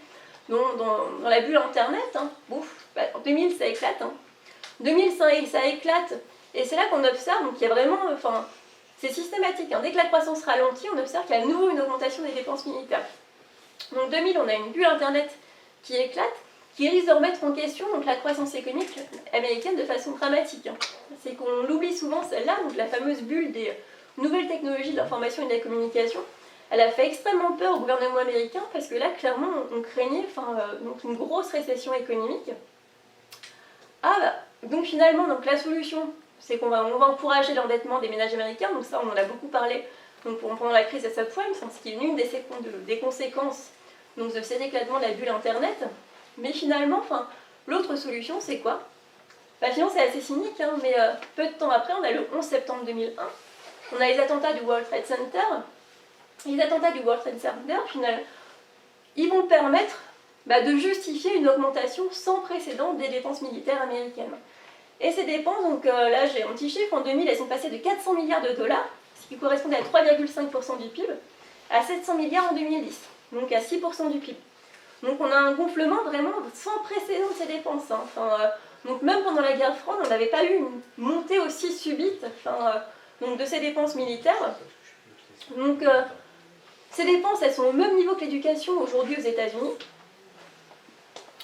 [SPEAKER 2] dans la bulle Internet. En 2000, ça éclate. 2000, ça éclate, et c'est là qu'on observe, donc il y a vraiment, c'est systématique. Dès que la croissance ralentit, on observe qu'il y a à nouveau une augmentation des dépenses militaires. Donc 2000, on a une bulle Internet qui éclate, qui risque de remettre en question donc, la croissance économique américaine de façon dramatique. C'est qu'on l'oublie souvent, celle-là, donc la fameuse bulle des nouvelles technologies de l'information et de la communication. Elle a fait extrêmement peur au gouvernement américain parce que là, clairement, on craignait donc une grosse récession économique. Donc finalement, donc, la solution, c'est qu'on va encourager l'endettement des ménages américains. Donc ça, on en a beaucoup parlé donc, pendant la crise des subprimes, ce qui est une des conséquences donc, de cet éclatement de la bulle Internet. Mais finalement, l'autre solution, c'est quoi? Finalement, c'est assez cynique, mais peu de temps après, on a le 11 septembre 2001, on a les attentats du World Trade Center. Les attentats du World Trade Center, finalement, ils vont permettre de justifier une augmentation sans précédent des dépenses militaires américaines. Et ces dépenses, donc là j'ai un petit chiffre, en 2000, elles sont passées de 400 milliards de dollars, ce qui correspondait à 3,5% du PIB, à 700 milliards en 2010, donc à 6% du PIB. Donc on a un gonflement vraiment sans précédent de ces dépenses. Donc même pendant la guerre froide, on n'avait pas eu une montée aussi subite donc de ces dépenses militaires. Donc ces dépenses, elles sont au même niveau que l'éducation aujourd'hui aux États-Unis.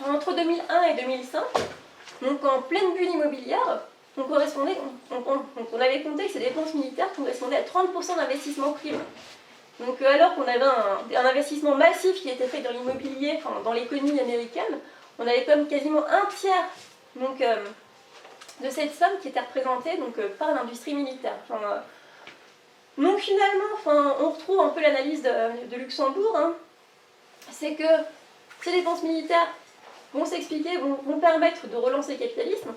[SPEAKER 2] Entre 2001 et 2005, donc en pleine bulle immobilière, on avait compté que ces dépenses militaires correspondaient à 30% d'investissement privé. Donc alors qu'on avait un investissement massif qui était fait dans l'immobilier, dans l'économie américaine, on avait comme quasiment un tiers donc, de cette somme qui était représentée donc, par l'industrie militaire. Donc finalement, on retrouve un peu l'analyse de Luxembourg, c'est que ces dépenses militaires vont s'expliquer, vont permettre de relancer le capitalisme,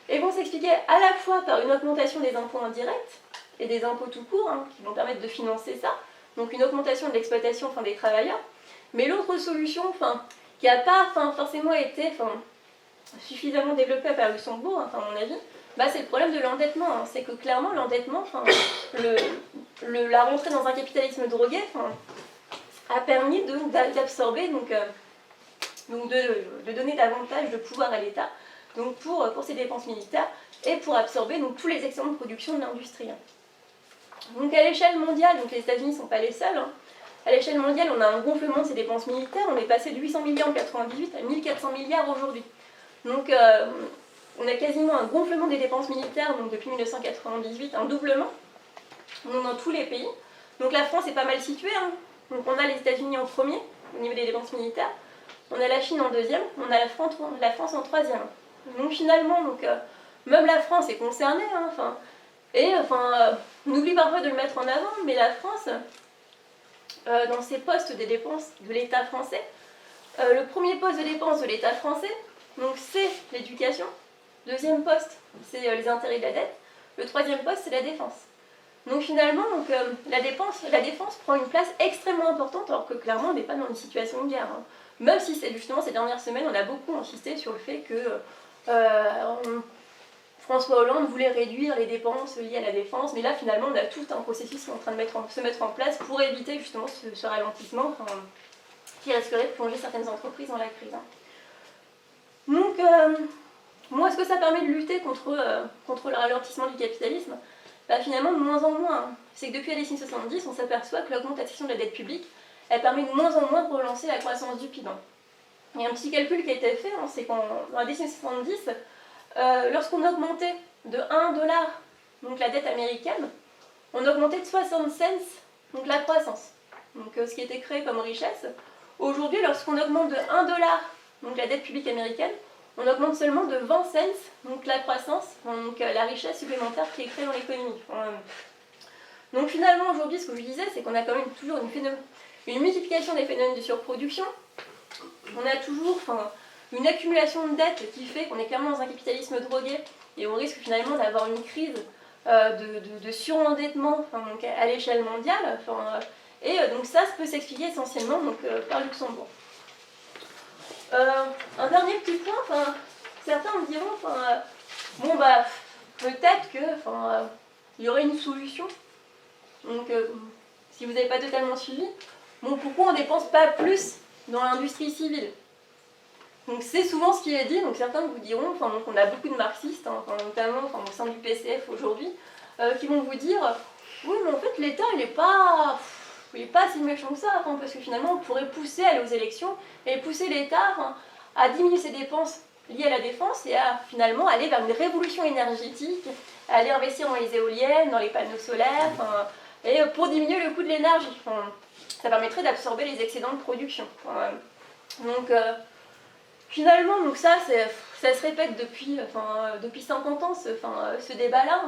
[SPEAKER 2] et vont s'expliquer à la fois par une augmentation des impôts indirects et des impôts tout court, qui vont permettre de financer ça, donc une augmentation de l'exploitation des travailleurs. Mais l'autre solution, qui n'a pas forcément été suffisamment développée par Luxembourg, à mon avis, c'est le problème de l'endettement. C'est que clairement, l'endettement, la rentrée dans un capitalisme drogué, a permis d'absorber, de donner davantage de pouvoir à l'État pour ses dépenses militaires et pour absorber tous les excédents de production de l'industrie. Donc à l'échelle mondiale, donc les États-Unis ne sont pas les seuls, à l'échelle mondiale on a un gonflement de ces dépenses militaires, on est passé de 800 milliards en 1998 à 1400 milliards aujourd'hui. Donc on a quasiment un gonflement des dépenses militaires depuis 1998, un doublement dans tous les pays. Donc la France est pas mal située, donc on a les États-Unis en premier au niveau des dépenses militaires, on a la Chine en deuxième, on a la France en troisième. Donc finalement, même la France est concernée, on oublie parfois de le mettre en avant, mais la France, dans ses postes des dépenses de l'État français, le premier poste de dépenses de l'État français, c'est l'éducation, deuxième poste, c'est les intérêts de la dette, le troisième poste, c'est la défense. Donc finalement, la défense prend une place extrêmement importante, alors que clairement, on n'est pas dans une situation de guerre. Même si justement ces dernières semaines, on a beaucoup insisté sur le fait que François Hollande voulait réduire les dépenses liées à la défense, mais là finalement on a tout un processus qui est en train de se mettre en place pour éviter justement ce ralentissement qui risquerait de plonger certaines entreprises dans la crise. Donc, est-ce que ça permet de lutter contre le ralentissement du capitalisme? Finalement de moins en moins. C'est que depuis la décennie 70, on s'aperçoit que l'augmentation de la dette publique, elle permet de moins en moins de relancer la croissance du PIB. Il y a un petit calcul qui a été fait, c'est qu'en la décennie 70, lorsqu'on augmentait de 1 dollar donc la dette américaine, on augmentait de 60 cents donc la croissance, donc ce qui était créé comme richesse. Aujourd'hui, lorsqu'on augmente de 1 dollar donc la dette publique américaine, on augmente seulement de 20 cents donc la croissance, donc la richesse supplémentaire qui est créée dans l'économie. Donc finalement aujourd'hui ce que je disais c'est qu'on a quand même toujours une multiplication des phénomènes de surproduction, on a toujours une accumulation de dettes qui fait qu'on est clairement dans un capitalisme drogué et on risque finalement d'avoir une crise de surendettement donc à l'échelle mondiale. Et donc ça peut s'expliquer essentiellement donc, par Luxembourg. Un dernier petit point, certains me diront, bon bah peut-être que il y aurait une solution. Donc si vous n'avez pas totalement suivi, bon pourquoi on ne dépense pas plus dans l'industrie civile? Donc c'est souvent ce qui est dit, donc certains vous diront, donc on a beaucoup de marxistes, notamment au sein du PCF aujourd'hui, qui vont vous dire, oui mais en fait l'État il n'est pas si méchant que ça, parce que finalement on pourrait pousser à aller aux élections et pousser l'État à diminuer ses dépenses liées à la défense et à finalement aller vers une révolution énergétique, à aller investir dans les éoliennes, dans les panneaux solaires, et pour diminuer le coût de l'énergie. Ça permettrait d'absorber les excédents de production. Donc finalement, donc ça se répète depuis 50 ans, ce débat-là.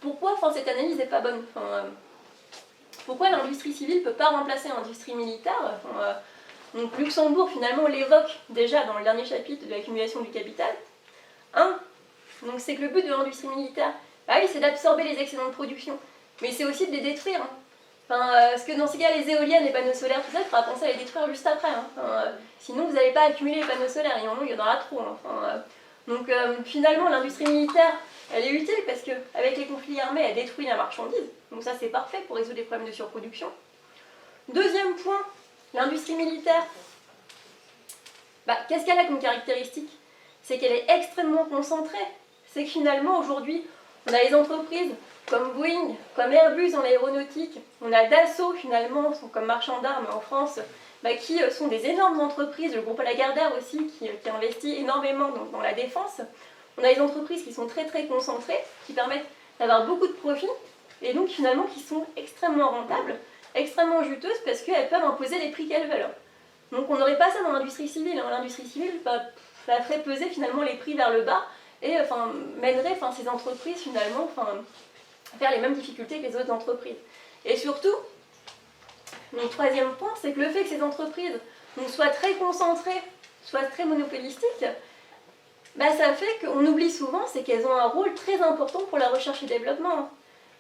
[SPEAKER 2] Pourquoi cette analyse n'est pas bonne? Pourquoi l'industrie civile ne peut pas remplacer l'industrie militaire? Donc Luxembourg, finalement, l'évoque déjà dans le dernier chapitre de l'accumulation du capital. Donc c'est que le but de l'industrie militaire, oui, c'est d'absorber les excédents de production, mais c'est aussi de les détruire. Parce que dans ces cas, les éoliennes, les panneaux solaires, tout ça, il faudra penser à les détruire juste après. Sinon, vous n'allez pas accumuler les panneaux solaires, il y en aura trop. Donc finalement, l'industrie militaire, elle est utile parce qu'avec les conflits armés, elle détruit la marchandise. Donc ça, c'est parfait pour résoudre les problèmes de surproduction. Deuxième point, l'industrie militaire, qu'est-ce qu'elle a comme caractéristique? C'est qu'elle est extrêmement concentrée. C'est que finalement, aujourd'hui, on a les entreprises comme Boeing, comme Airbus dans l'aéronautique, on a Dassault finalement, comme marchand d'armes en France, qui sont des énormes entreprises, le groupe Lagardère aussi, qui investit énormément dans la défense. On a des entreprises qui sont très très concentrées, qui permettent d'avoir beaucoup de profits, et donc finalement qui sont extrêmement rentables, extrêmement juteuses, parce qu'elles peuvent imposer les prix qu'elles veulent. Donc on n'aurait pas ça dans l'industrie civile. L'industrie civile, ça ferait peser finalement les prix vers le bas, et mènerait ces entreprises finalement faire les mêmes difficultés que les autres entreprises. Et surtout, mon troisième point, c'est que le fait que ces entreprises soient très concentrées, soient très monopolistiques, ça fait qu'on oublie souvent, c'est qu'elles ont un rôle très important pour la recherche et le développement.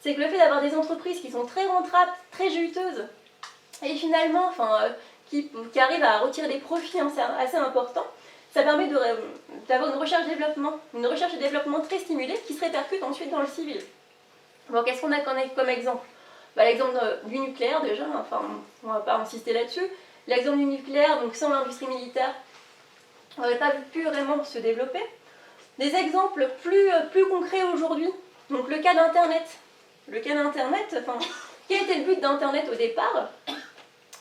[SPEAKER 2] C'est que le fait d'avoir des entreprises qui sont très rentables, très juteuses, et finalement qui arrivent à retirer des profits assez importants, ça permet d'avoir une recherche et développement très stimulée qui se répercute ensuite dans le civil. Bon, qu'est-ce qu'on a comme exemple? L'exemple du nucléaire déjà, on ne va pas insister là-dessus. L'exemple du nucléaire, donc sans l'industrie militaire, on n'aurait pas pu vraiment se développer. Des exemples plus concrets aujourd'hui, donc le cas d'Internet. Le cas d'Internet, quel était le but d'Internet au départ?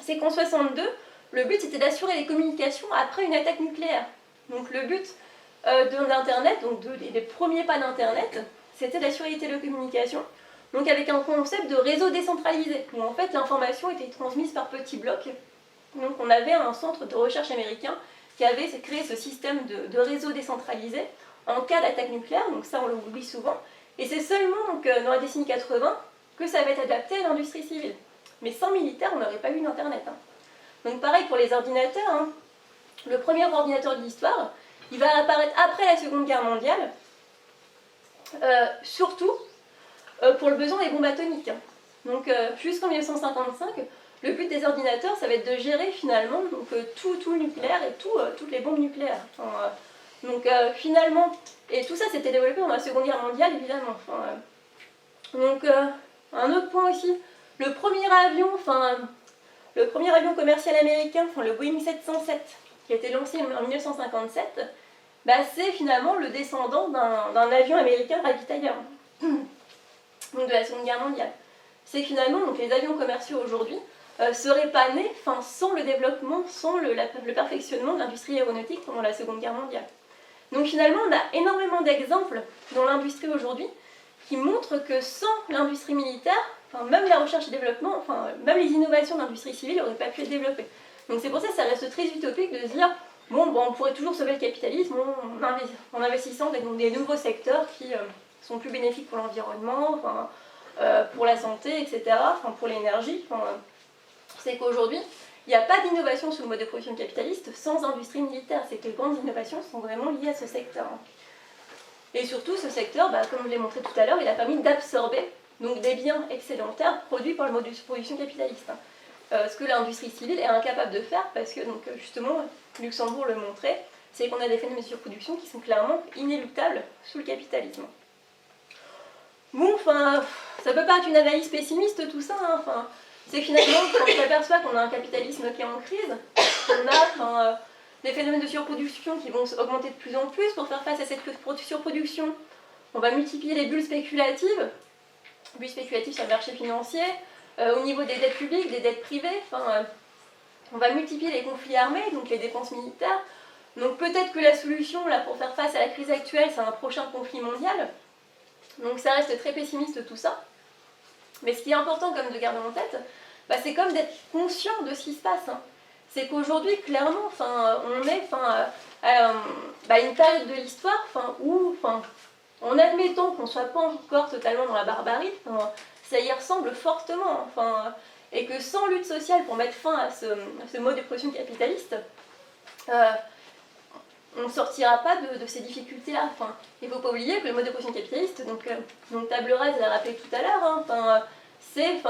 [SPEAKER 2] C'est qu'en 1962, le but c'était d'assurer les communications après une attaque nucléaire. Donc le but d'Internet, donc des premiers pas d'Internet, c'était d'assurer les télécommunications, donc avec un concept de réseau décentralisé, où en fait l'information était transmise par petits blocs. Donc on avait un centre de recherche américain qui avait créé ce système de réseau décentralisé en cas d'attaque nucléaire, donc ça on l'oublie souvent, et c'est seulement dans la décennie 80 que ça va être adapté à l'industrie civile. Mais sans militaire, on n'aurait pas eu d'Internet. Donc pareil pour les ordinateurs, le premier ordinateur de l'histoire, il va apparaître après la Seconde Guerre mondiale, surtout pour le besoin des bombes atomiques. Donc jusqu'en 1955, le but des ordinateurs, ça va être de gérer finalement tout le nucléaire et toutes les bombes nucléaires. Donc finalement, et tout ça s'était développé pendant la Seconde Guerre mondiale évidemment. Donc un autre point aussi, le premier avion commercial américain, le Boeing 707, qui a été lancé en 1957, c'est finalement le descendant d'un avion américain ravitailleur, donc de la Seconde Guerre mondiale. C'est finalement les avions commerciaux aujourd'hui seraient pas nés sans le développement, sans le perfectionnement de l'industrie aéronautique pendant la Seconde Guerre mondiale. Donc finalement, on a énormément d'exemples dans l'industrie aujourd'hui qui montrent que sans l'industrie militaire, même la recherche et développement, même les innovations de l'industrie civile n'auraient pas pu être développées. Donc c'est pour ça que ça reste très utopique de se dire on pourrait toujours sauver le capitalisme en investissant dans des nouveaux secteurs sont plus bénéfiques pour l'environnement, pour la santé, etc., pour l'énergie. C'est qu'aujourd'hui, il n'y a pas d'innovation sur le mode de production capitaliste sans industrie militaire. C'est que les grandes innovations sont vraiment liées à ce secteur. Et surtout, ce secteur, comme je l'ai montré tout à l'heure, il a permis d'absorber donc, des biens excédentaires produits par le mode de production capitaliste. Ce que l'industrie civile est incapable de faire parce que, donc, justement, Luxembourg le montrait, c'est qu'on a des phénomènes de surproduction qui sont clairement inéluctables sous le capitalisme. Bon, ça peut paraître une analyse pessimiste tout ça, c'est finalement quand on s'aperçoit qu'on a un capitalisme qui est en crise, on a des phénomènes de surproduction qui vont augmenter de plus en plus. Pour faire face à cette surproduction, on va multiplier les bulles spéculatives sur le marché financier, au niveau des dettes publiques, des dettes privées, on va multiplier les conflits armés, donc les dépenses militaires. Donc peut-être que la solution là, pour faire face à la crise actuelle, c'est un prochain conflit mondial. Donc ça reste très pessimiste tout ça. Mais ce qui est important quand même de garder en tête, c'est comme d'être conscient de ce qui se passe. C'est qu'aujourd'hui, clairement, on est à une période de l'histoire où, en admettant qu'on ne soit pas encore totalement dans la barbarie, ça y ressemble fortement. Et que sans lutte sociale pour mettre fin à ce mode de production capitaliste, on ne sortira pas de ces difficultés-là. Il ne faut pas oublier que le mode de production capitaliste, donc Table Rase l'a rappelé tout à l'heure, c'est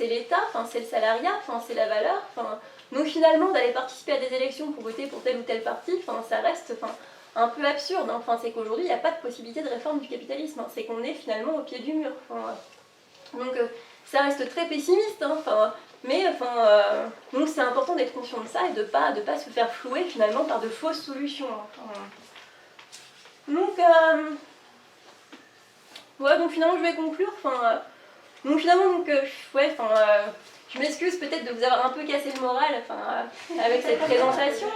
[SPEAKER 2] l'État, c'est le salariat, c'est la valeur. Donc finalement, d'aller participer à des élections pour voter pour tel ou tel parti, ça reste un peu absurde. C'est qu'aujourd'hui, il n'y a pas de possibilité de réforme du capitalisme. C'est qu'on est finalement au pied du mur. Donc ça reste très pessimiste, mais donc c'est important d'être conscient de ça et de pas se faire flouer finalement par de fausses solutions. Donc finalement je vais conclure. Je m'excuse peut-être de vous avoir un peu cassé le moral avec cette présentation.